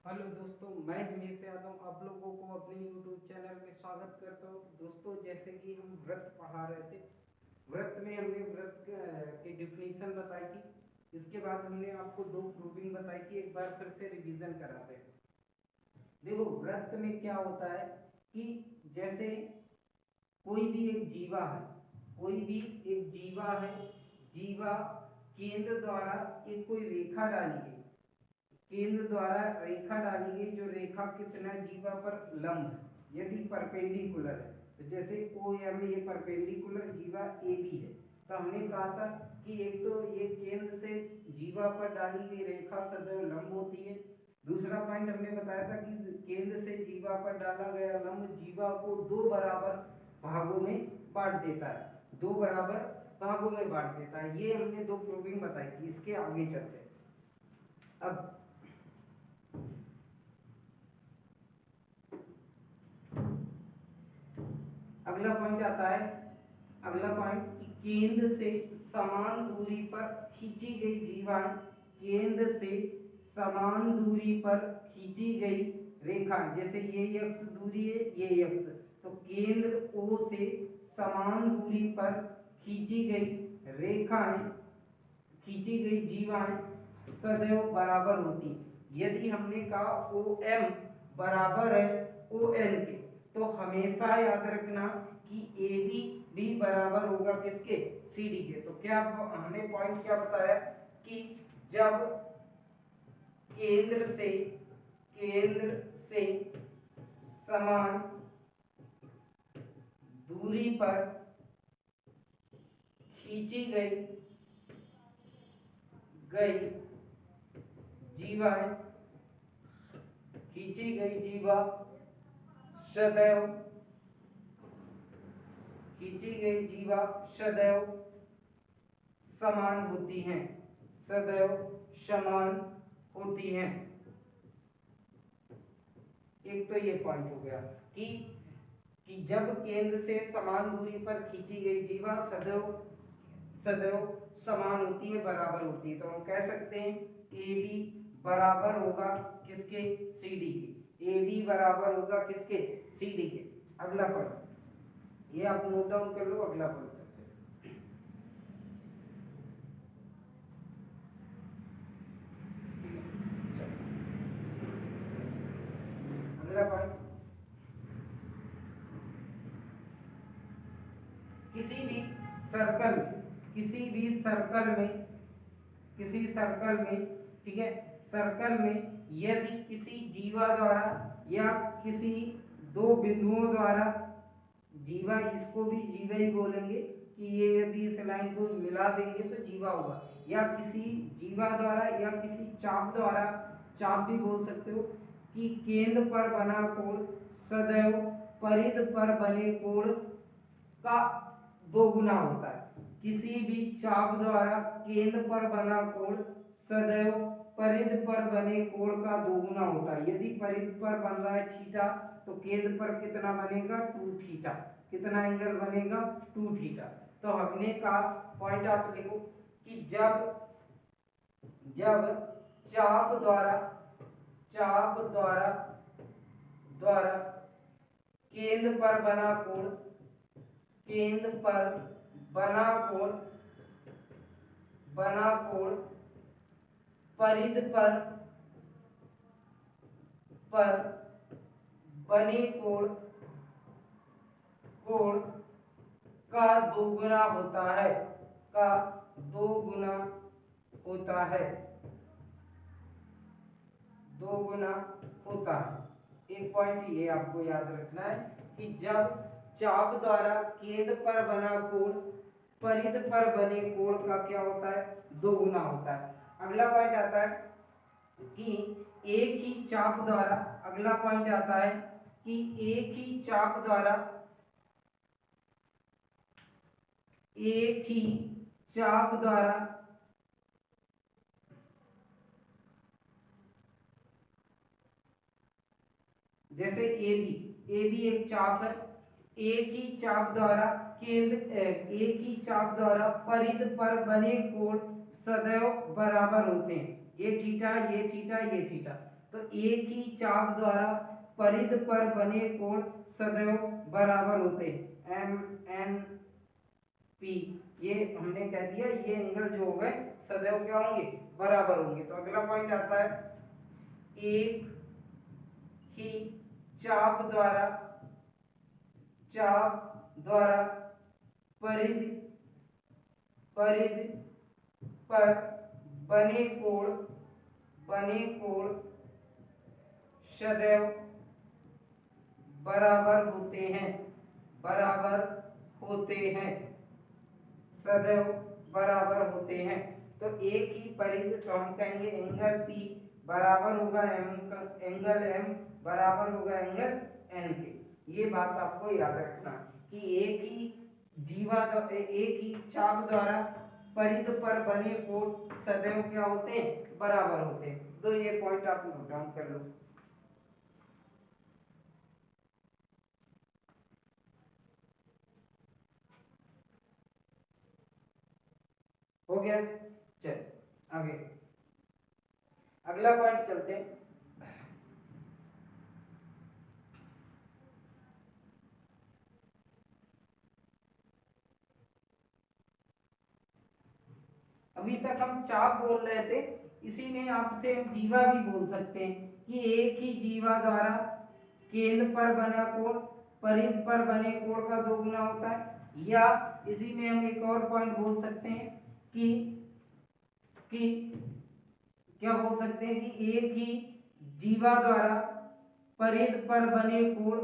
Hello दोस्तों, मैं हिमेश यादव आप लोगों को अपने YouTube चैनल में स्वागत करता हूँ। दोस्तों, जैसे कि हम व्रत पढ़ा रहे थे, व्रत में हमने व्रत की डिफिनीशन बताई थी। इसके बाद हमने आपको दो प्रूविंग बताई थी। एक बार फिर से रिवीजन कराते हैं। देखो, व्रत में क्या होता है कि जैसे कोई भी एक जीवा है, कोई भी एक जीवा है, जीवा केंद्र द्वारा एक कोई रेखा डाली गई, केंद्र द्वारा रेखा डाली गई, जो रेखा कितना जीवा पर लंब, यदि परपेंडिकुलर है, तो जैसे ओ एम ये परपेंडिकुलर जीवा ए बी है, तो हमने कहा था कि एक तो ये केंद्र से जीवा पर डाली गई रेखा सदैव लंब होती है। दूसरा पॉइंट हमने बताया था कि केंद्र से जीवा पर डाला गया लंब जीवा को दो बराबर भागों में बांट देता है, दो बराबर भागों में बांट देता है। ये हमने दो प्रूविंग बताई थी। इसके आगे चलते हैं। अब अगला पॉइंट आता है, अगला पॉइंट कि केंद्र से समान दूरी पर खींची गई जीवाएं, केंद्र से समान दूरी पर खींची गई रेखा, जैसे ये x दूरी है, ये x, तो केंद्र O से समान दूरी पर खींची गई रेखाएं, खींची गई जीवाएं सदैव बराबर होती। यदि हमने कहा OM बराबर है ON के, तो हमेशा याद रखना कि AB भी बराबर होगा किसके, CD के। तो क्या हमने पॉइंट क्या बताया कि जब केंद्र से समान दूरी पर खींची गई जीवाएं, खींची गई जीवा सदैव, खींची गई जीवा सदैव समान होती हैं, सदैव समान होती हैं। एक तो ये पॉइंट हो गया कि जब केंद्र से समान दूरी पर खींची गई जीवा सदैव सदैव समान होती है, बराबर होती है। तो हम कह सकते हैं ए बी बराबर होगा किसके, सी डी के। ए बी बराबर होगा किसके, सी डी के। अगला पॉइंट ये आप नोट डाउन कर लो। अगला पॉइंट अगला पॉइंट, किसी भी सर्कल में, ठीक है, सर्कल में यदि किसी जीवा द्वारा या किसी दो बिंदुओं द्वारा, जीवा इसको भी जीवा ही बोलेंगे कि ये यदि इस लाइन को मिला देंगे तो जीवा होगा, या किसी जीवा द्वारा या किसी चाप द्वारा, चाप भी बोल सकते हो, कि केंद्र पर बना कोण सदैव परिध पर बने कोण का दोगुना होता है। किसी भी चाप द्वारा केंद्र पर बना कोण सदैव परिध पर बने कोण का दोगुना होता है। यदि परिध पर बन रहा है थीटा, तो केंद्र पर कितना बनेगा, 2 थीटा। कितना एंगल बनेगा, 2 थीटा। तो हमने कहा पॉइंट आप लिखो कि जब चाप द्वारा केंद्र पर बना कोण, केंद्र पर बना कोण परिध पर बने कोण का दोगुना होता है, का दोगुना होता है, दोगुना होता है। एक पॉइंट ये आपको याद रखना है कि जब चाप द्वारा केंद्र पर बना कोण परिध पर बने कोण का क्या होता है, दोगुना होता है। अगला पॉइंट आता है कि एक ही चाप द्वारा, अगला पॉइंट आता है कि एक ही चाप द्वारा जैसे ए बी एक चाप है, एक ही चाप द्वारा एक ही चाप द्वारा परिध पर बने कोण सदैव बराबर होते हैं। ये थीटा, ये थीटा, ये थीटा। तो एक ही चाप द्वारा परिध पर बने कोण सदैव बराबर होते हैं। एम एन पी, ये हमने कह दिया, ये एंगल जो हो गए सदैव क्या होंगे, बराबर होंगे। तो अगला पॉइंट आता है, एक ही चाप द्वारा परिध पर बने कोण सदैव बराबर होते हैं, सदैव बराबर होते हैं। तो एक ही परिध, तो हम कहेंगे एंगल P बराबर होगा एंगल M बराबर होगा एंगल N के। ये बात आपको याद रखना कि एक ही चाप द्वारा परिध पर बने कोण सदैव क्या होते हैं, बराबर होते हैं। तो ये पॉइंट आप नोट डाउन कर लो। हो गया, चल आगे अगला पॉइंट चलते हैं। अभी तक हम चाप बोल रहे थे, इसी में आपसे हम जीवा भी बोल सकते हैं कि एक ही जीवा द्वारा केंद्र पर बना कोण परिध पर बने कोण का दोगुना होता है। या इसी में हम एक और पॉइंट बोल सकते हैं कि क्या बोल सकते हैं कि एक ही जीवा द्वारा परिध पर बने कोण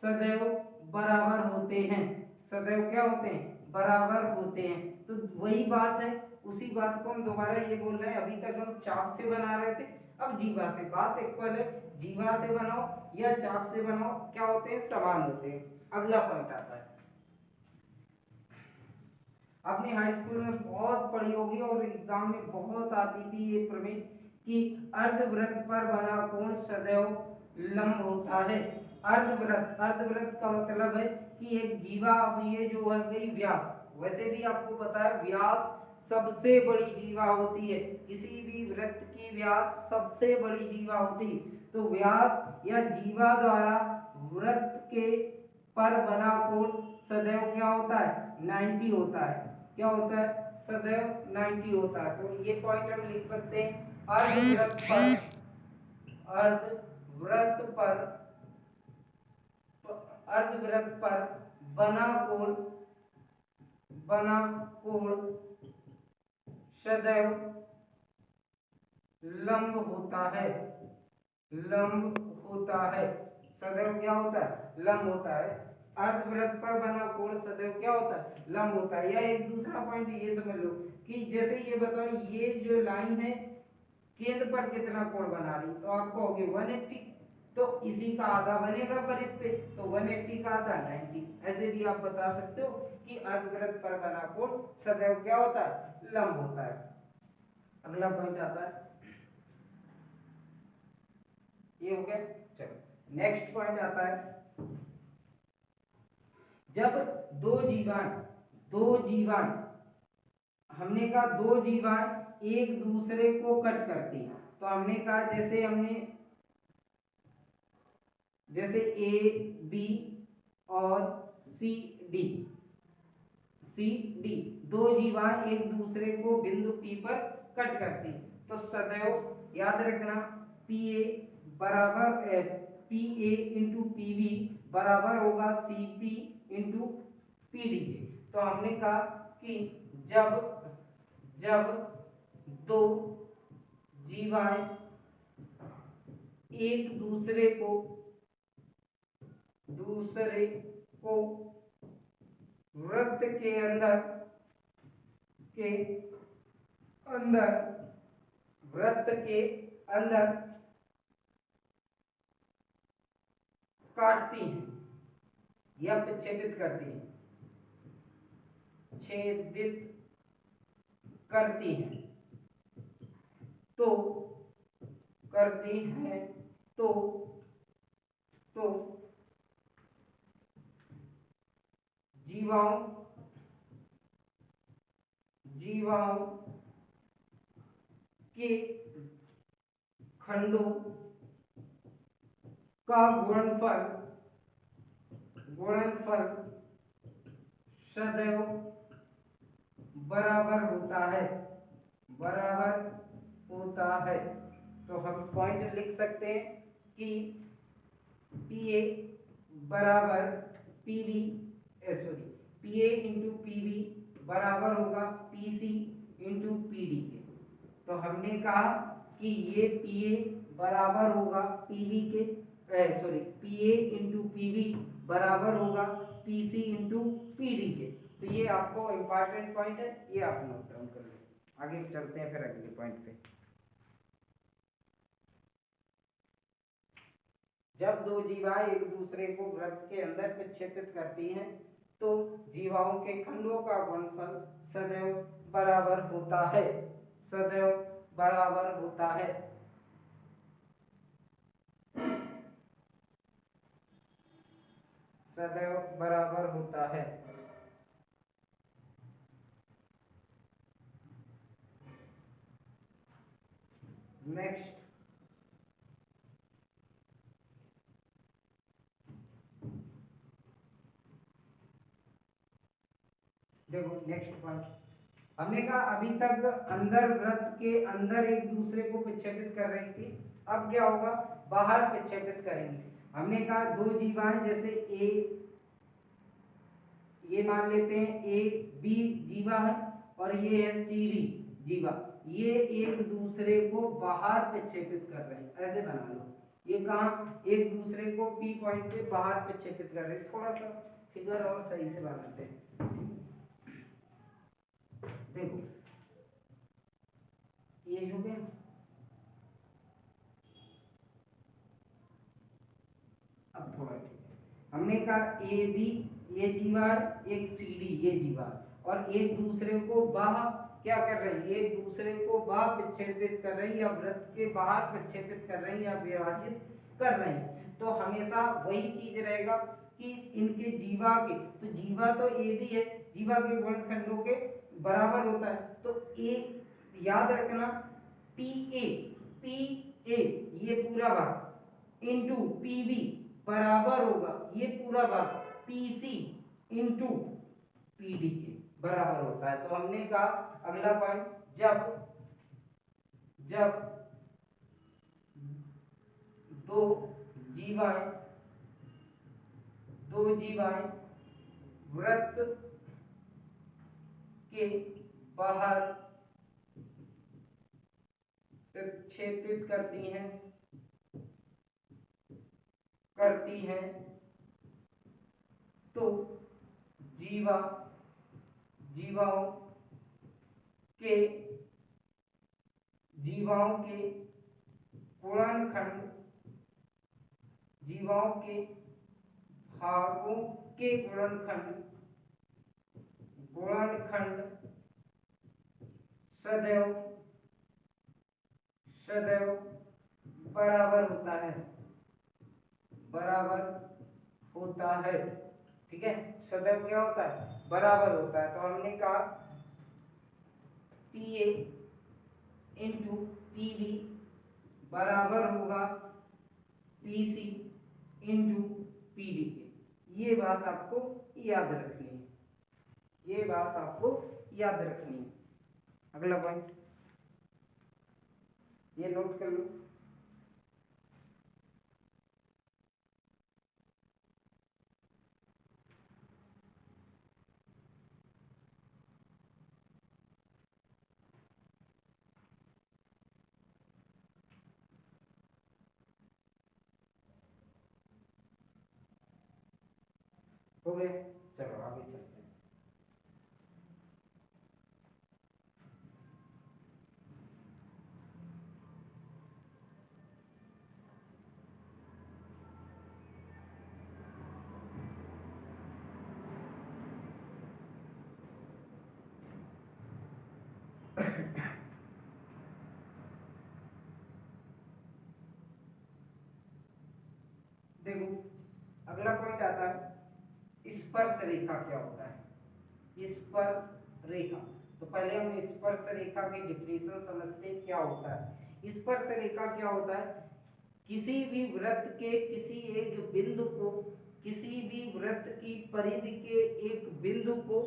सदैव बराबर होते हैं, सदैव क्या होते हैं, बराबर होते हैं। तो वही बात है, उसी बात को हम दोबारा ये बोल रहे हैं। अभी तक हम चाप से बना रहे थे, अब जीवा से। बात इक्वल है, जीवा से बनाओ या चाप से बनाओ, क्या होते हैं, समान होते हैं। अगला पॉइंट आता है, आपने हाई स्कूल में बहुत पढ़ी होगी और एग्जाम में बहुत आती थी ये प्रमेय कि अर्धवृत्त पर बना कोण सदैव लंब होता है। अर्धवृत्त का मतलब है कि एक जीवा, अब ये जो है गई व्यास, वैसे भी आपको पता है व्यास सबसे बड़ी जीवा होती है, किसी भी वृत्त की व्यास सबसे बड़ी जीवा होती है। तो व्यास या जीवा द्वारा वृत्त के पर बना कोण सदैव क्या होता है, 90 होता है। क्या होता है, सदैव 90 होता है। तो ये पॉइंट हम लिख सकते हैं, अर्धवृत्त पर बना कोण सदैव लंब होता है, सदैव क्या होता है, लंब होता है। अर्धवृत्त पर बना कोण सदैव क्या होता है, लंब होता है। या एक दूसरा पॉइंट ये समझ लो कि जैसे ये बताओ, ये जो लाइन है केंद्र पर कितना कोण बना रही, तो आप कहोगे 180, तो इसी का आधा बनेगा परिध पे, तो 180 का आधा 90। ऐसे भी आप बता सकते हो कि अर्धवृत्त पर बना कोण सदैव क्या होता है, लंब होता है। अगला पॉइंट आता है, ये हो गया। चलो नेक्स्ट पॉइंट आता है, जब दो जीवान हमने कहा दो जीवान एक दूसरे को कट करती हैं, तो हमने कहा जैसे ए बी और सी डी दो जीवान एक दूसरे को बिंदु पी पर कट करती, तो सदैव याद रखना P A into P B बराबर होगा C P into P D के। तो हमने कहा कि जब दो जीवाएं एक दूसरे को वृत्त के अंदर काटती हैं या छेदित करती हैं, तो जीवाओं के खंडों का गुणनफल सदैव बराबर होता है, तो हम पॉइंट लिख सकते हैं कि पीए बराबर पीवी पीए इंटू पीवी बराबर होगा पीसी इंटू पीडी के। तो हमने कहा कि ये पीए बराबर होगा पीवी के पीए इंटू पीवी बराबर होगा पीसी इंटू पीडी के। तो ये आपको इम्पोर्टेंट पॉइंट है, ये आप नोट डाउन कर लो। आगे चलते हैं फिर अगले पॉइंट पे। जब दो जीवाएं एक दूसरे को वृत्त के अंदर प्रक्षेपित करती हैं तो जीवाओं के खंडों का गुणनफल सदैव बराबर होता है, सदैव बराबर होता है। सदैव बराबर होता है। नेक्स्ट देखो, नेक्स्ट पॉइंट हमने कहा अभी तक अंदर वृत्त के अंदर एक दूसरे को प्रक्षेपित कर रही थी, अब क्या होगा, बाहर प्रक्षेपित करेंगे। हमने कहा दो जीवाएं जैसे ए, ये मान लेते हैं ए बी जीवा है और ये है सी डी जीवा, ये एक दूसरे को बाहर प्रक्षेपित कर रहे हैं, ऐसे बना लो। ये कहाँ एक दूसरे को पी पॉइंट पे बाहर प्रक्षेपित कर रहे हैं। थोड़ा सा फिगर और सही से बनाते हैं। देखो ये हो गया, अब थोड़ा हमने कहा ए बी ये जीवा, एक सी डी ये जीवा, और एक दूसरे को बाहर क्या कर रहे हैं, एक दूसरे को बाहर प्रक्षेपित कर रही है या वृत्त के बाहर प्रक्षेपित कर रही है या विभाजित कर रही है। तो हमेशा वही चीज रहेगा कि इनके जीवा के, तो जीवा तो ए भी है, जीवा के गुणनखंडों के बराबर होता है। तो ए याद रखना, पी ए ये पूरा भाग इंटू पी बी बराबर होगा ये पूरा भाग पीसी इंटू पीडी के बराबर होता है। तो हमने कहा अगला पॉइंट, जब दो जीवाएं वृत्त के बाहर प्रक्षेपित करती हैं तो जीवाओं के भागों के गुणनखंड सदैव बराबर होता है। ठीक है, सदैव क्या होता है, बराबर होता है। तो हमने कहा P A into P B बराबर होगा P C into P D के। ये बात आपको याद रखनी है, ये बात आपको याद रखनी है। अगला पॉइंट ये नोट कर लो। हो गए, चलो आगे चलते हैं। देखो अगला पॉइंट आता है स्पर्श रेखा क्या होता है। स्पर्श रेखा, तो पहले हम स्पर्श रेखा की डिफिनेशन समझते हैं क्या होता है। स्पर्श रेखा क्या होता है, किसी भी वृत्त के किसी एक बिंदु को, किसी भी वृत्त की परिधि के एक बिंदु को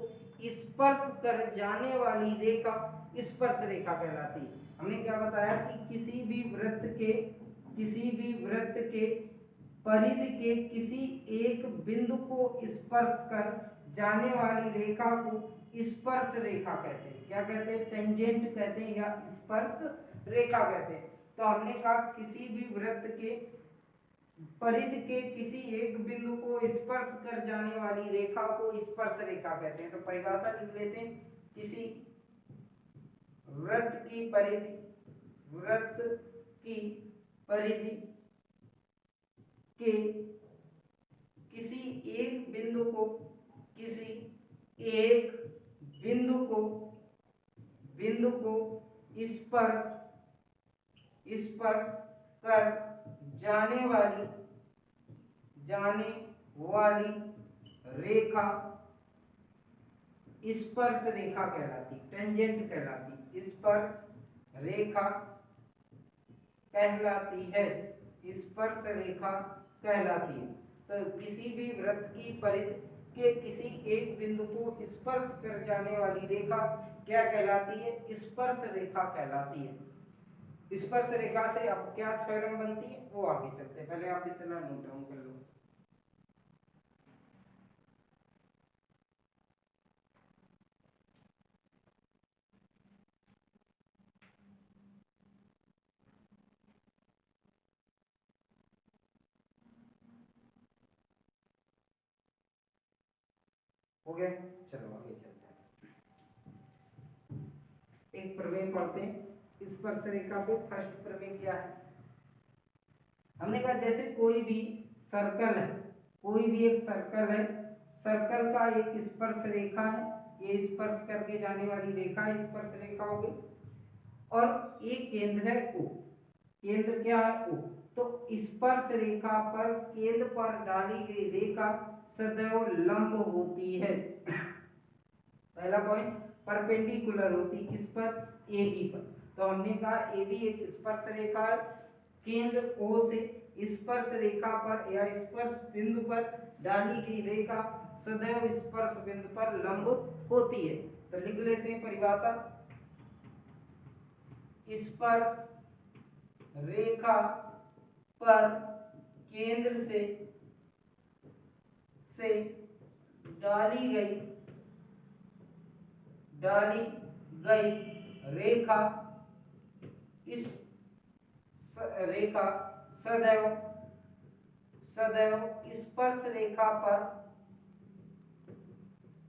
स्पर्श कर जाने वाली रेखा स्पर्श रेखा कहलाती है। हमने क्या बताया कि किसी भी वृत्त के परिधि के किसी एक बिंदु को स्पर्श कर जाने वाली रेखा को स्पर्श रेखा कहते हैं। क्या कहते हैं? टेंजेंट कहते हैं या स्पर्श रेखा कहते हैं। तो हमने कहा किसी भी वृत्त के परिधि के किसी एक बिंदु को स्पर्श कर जाने वाली रेखा को स्पर्श रेखा कहते हैं। तो परिभाषा लिख लेते हैं, किसी वृत्त की परिधि के किसी एक बिंदु को स्पर्श कर जाने वाली रेखा स्पर्श रेखा कहलाती, टेंजेंट कहलाती, स्पर्श रेखा कहलाती है, स्पर्श रेखा कहलाती है। तो किसी भी वृत्त की परिधि के किसी एक बिंदु को स्पर्श कर जाने वाली रेखा क्या कहलाती है? स्पर्श रेखा कहलाती है। स्पर्श रेखा से अब क्या थ्योरम बनती है वो आगे चलते हैं, पहले आप इतना नोट डाउन कर लो। हो गया, चलो आगे चलते हैं। एक प्रमेय पढ़ते हैं स्पर्श रेखा पे। फर्स्ट प्रमेय क्या है? हमने कहा जैसे कोई भी सर्कल है, कोई भी एक सर्कल है, सर्कल का एक स्पर्श रेखा है, ये स्पर्श करके जाने वाली रेखा स्पर्श रेखा हो गई, और एक केंद्र है O, केंद्र क्या है O। तो स्पर्श रेखा पर केंद्र पर डाली गई रेखा सदैव लंब होती है। पहला पॉइंट, परपेंडिकुलर होती, किस पर? AB पर। तो हमने कहा AB एक स्पर्श रेखा है, केंद्र O से स्पर्श रेखा पर या स्पर्श बिंदु पर डाली गई रेखा सदैव स्पर्श बिंदु पर लंब होती है। तो लिख लेते हैं परिभाषा, स्पर्श रेखा पर केंद्र से डाली गई रेखा इस रेखा सदैव स्पर्श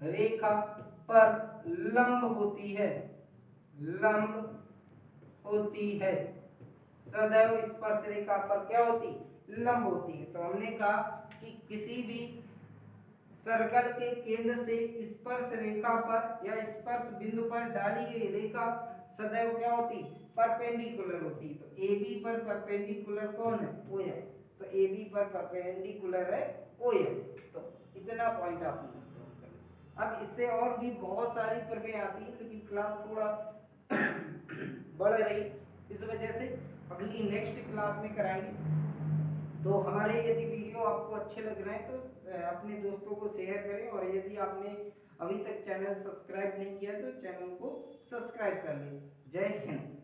रेखा पर लंब होती है, सदैव स्पर्श रेखा पर क्या होती? लंब होती है। तो हमने कहा कि किसी भी सर्कल के केंद्र से स्पर्श रेखा पर या स्पर्श बिंदु पर डाली गई रेखा सदैव क्या होती? परपेंडिकुलर होती। तो AB पर परपेंडिकुलर कौन है? O है। तो AB पर परपेंडिकुलर है O है। तो इतना पॉइंट आप नोट कर लो। अब इससे और भी बहुत सारी प्रमेय आती है, लेकिन क्लास थोड़ा बढ़ रही, इस वजह से अगली नेक्स्ट क्लास में कराएंगे। तो हमारे यदि वीडियो आपको अच्छे लग रहे हैं तो अपने दोस्तों को शेयर करें, और यदि आपने अभी तक चैनल सब्सक्राइब नहीं किया तो चैनल को सब्सक्राइब कर लें। जय हिंद।